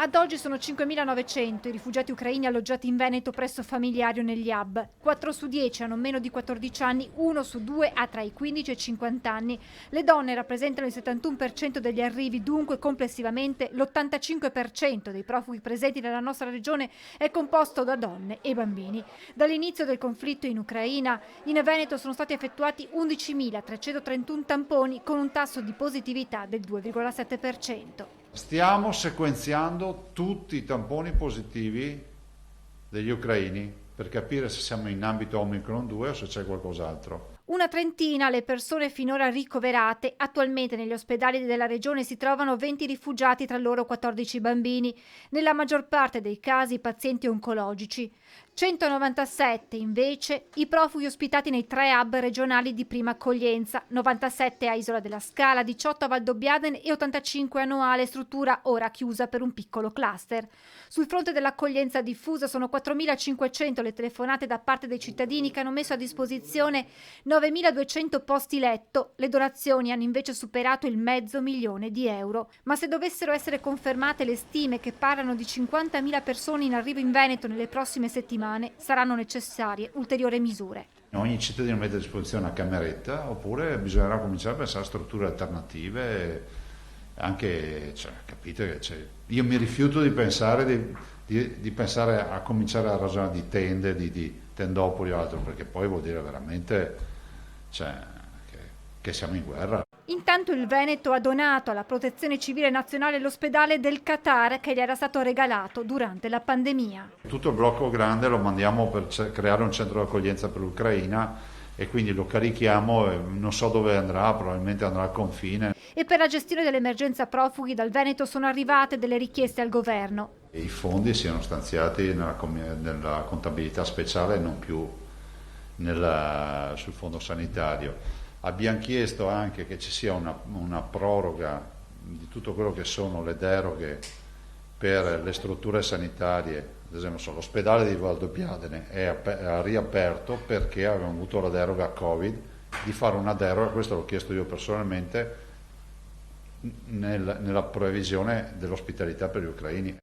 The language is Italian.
Ad oggi sono 5.900 i rifugiati ucraini alloggiati in Veneto presso familiari o negli hub. 4 su 10 hanno meno di 14 anni, 1 su 2 ha tra i 15 e i 50 anni. Le donne rappresentano il 71% degli arrivi, dunque complessivamente l'85% dei profughi presenti nella nostra regione è composto da donne e bambini. Dall'inizio del conflitto in Ucraina, in Veneto sono stati effettuati 11.331 tamponi con un tasso di positività del 2,7%. Stiamo sequenziando tutti i tamponi positivi degli ucraini per capire se siamo in ambito Omicron 2 o se c'è qualcos'altro. Una trentina le persone finora ricoverate. Attualmente negli ospedali della regione si trovano 20 rifugiati, tra loro 14 bambini. Nella maggior parte dei casi pazienti oncologici. 197 invece i profughi ospitati nei 3 hub regionali di prima accoglienza, 97 a Isola della Scala, 18 a Valdobbiadene e 85 a Noale, struttura ora chiusa per un piccolo cluster. Sul fronte dell'accoglienza diffusa sono 4.500 le telefonate da parte dei cittadini che hanno messo a disposizione 9.200 posti letto. Le donazioni hanno invece superato il €500.000. Ma se dovessero essere confermate le stime che parlano di 50.000 persone in arrivo in Veneto nelle prossime settimane, saranno necessarie ulteriori misure. Ogni cittadino mette a disposizione una cameretta, oppure bisognerà cominciare a pensare a strutture alternative, anche, capite, io mi rifiuto di pensare, di pensare a cominciare a ragionare di tende, di tendopoli o altro, perché poi vuol dire veramente che siamo in guerra. Intanto il Veneto ha donato alla Protezione Civile Nazionale l'ospedale del Qatar che gli era stato regalato durante la pandemia. Tutto il blocco grande lo mandiamo per creare un centro d'accoglienza per l'Ucraina e quindi lo carichiamo, non so dove andrà, probabilmente andrà al confine. E per la gestione dell'emergenza profughi dal Veneto sono arrivate delle richieste al governo. I fondi siano stanziati nella contabilità speciale e non più sul fondo sanitario. Abbiamo chiesto anche che ci sia una proroga di tutto quello che sono le deroghe per le strutture sanitarie. Ad esempio l'ospedale di Valdobbiadene ha riaperto perché avevamo avuto la deroga Covid, di fare una deroga, questo l'ho chiesto io personalmente, nella previsione dell'ospitalità per gli ucraini.